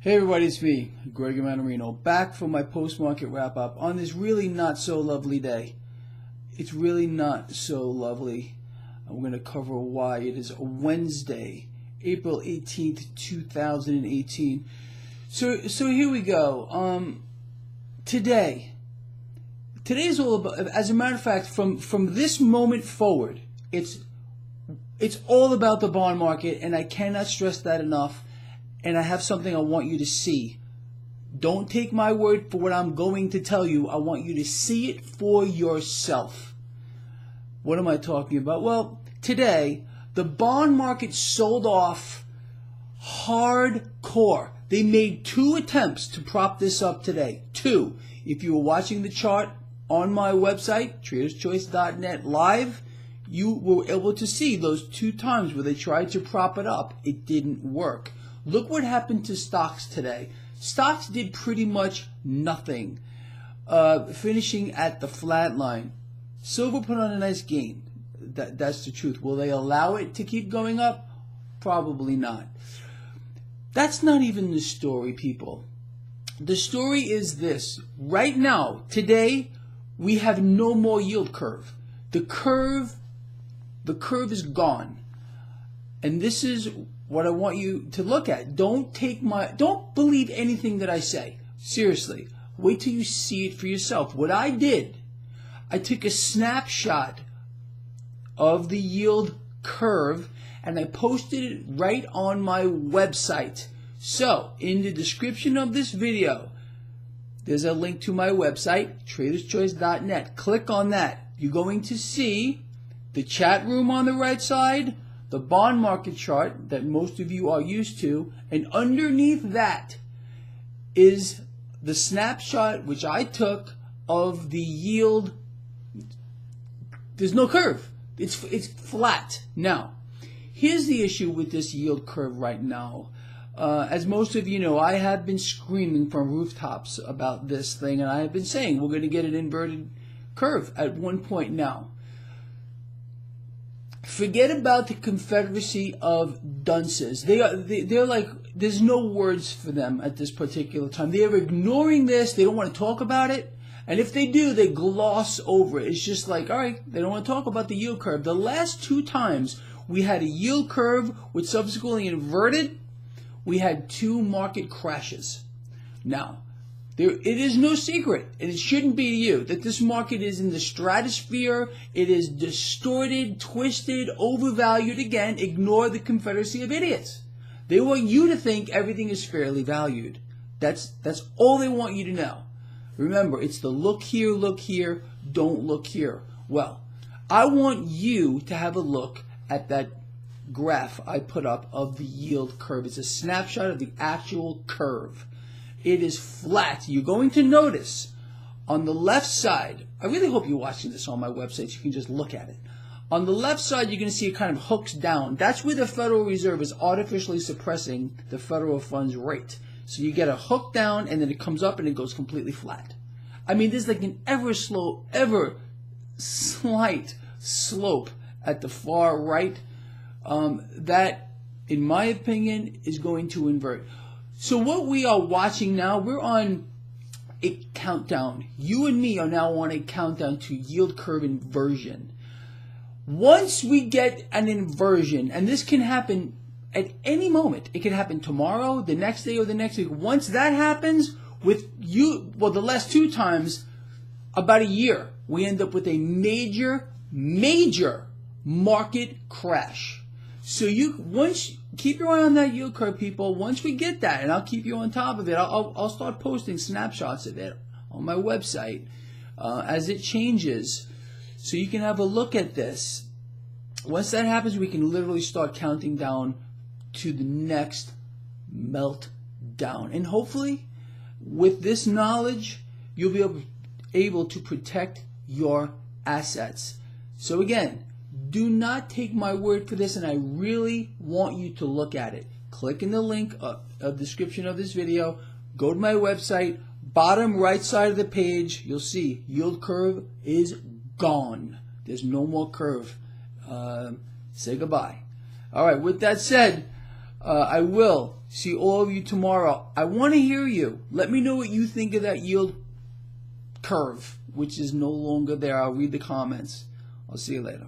Hey everybody, it's me, Greg Manarino, back for my post-market wrap-up on this really not so lovely day. It's really not so lovely. I'm going to cover why. It is a Wednesday, April 18th, 2018. So here we go. Today is all about, as a matter of fact, from this moment forward, it's all about the bond market, and I cannot stress that enough. And I have something I want you to see. Don't take my word for what I'm going to tell you. I want you to see it for yourself. What am I talking about? Well, today, the bond market sold off hardcore. They made 2 attempts to prop this up today. 2. If you were watching the chart on my website, traderschoice.net live, you were able to see those 2 times where they tried to prop it up. It didn't work. Look what happened to stocks today. Stocks did pretty much nothing, finishing at the flat line. Silver put on a nice gain. That's the truth. Will they allow it to keep going up? Probably not. That's not even the story, people. The story is this. Right now, today, we have no more yield curve. The curve is gone. And this is what I want you to look at. Don't believe anything that I say. Seriously. Wait till you see it for yourself. What I did, I took a snapshot of the yield curve and I posted it right on my website. So, in the description of this video, there's a link to my website, traderschoice.net. Click on that. You're going to see the chat room on the right side, the bond market chart that most of you are used to, and underneath that is the snapshot which I took of the yield. There's no curve. It's flat. Now, here's the issue with this yield curve right now. As most of you know, I have been screaming from rooftops about this thing, and I have been saying we're going to get an inverted curve at one point now. Forget about the Confederacy of dunces. They're like, there's no words for them at this particular time. They are ignoring this. They don't want to talk about it. And if they do, they gloss over it. It's just like, all right, they don't want to talk about the yield curve. The last 2 times we had a yield curve which subsequently inverted, we had 2 market crashes. Now, it is no secret, and it shouldn't be to you, that this market is in the stratosphere. It is distorted, twisted, overvalued. Again, ignore the Confederacy of Idiots. They want you to think everything is fairly valued. That's all they want you to know. Remember, it's the look here, don't look here. Well, I want you to have a look at that graph I put up of the yield curve. It's a snapshot of the actual curve. It is flat. You're going to notice on the left side, I really hope you're watching this on my website so you can just look at it. On the left side, you're going to see it kind of hooks down. That's where the Federal Reserve is artificially suppressing the federal funds rate. So you get a hook down, and then it comes up and it goes completely flat. I mean, there's like an ever slight slope at the far right that, in my opinion, is going to invert. So what we are watching now, we're on a countdown. You and me are now on a countdown to yield curve inversion. Once we get an inversion, and this can happen at any moment. It can happen tomorrow, the next day, or the next week. Once that happens, with you, well, the last 2 times, about a year, we end up with a major market crash. So keep your eye on that yield curve, people. Once we get that, and I'll keep you on top of it, I'll start posting snapshots of it on my website as it changes, so you can have a look at this. Once that happens, we can literally start counting down to the next meltdown. And hopefully, with this knowledge, you'll be able to protect your assets. So again, do not take my word for this, and I really want you to look at it. Click in the link of the description of this video. Go to my website. Bottom right side of the page, you'll see yield curve is gone. There's no more curve. Say goodbye. All right, with that said, I will See all of you tomorrow. I want to hear you. Let me know what you think of that yield curve, which is no longer there. I'll read the comments. I'll see you later.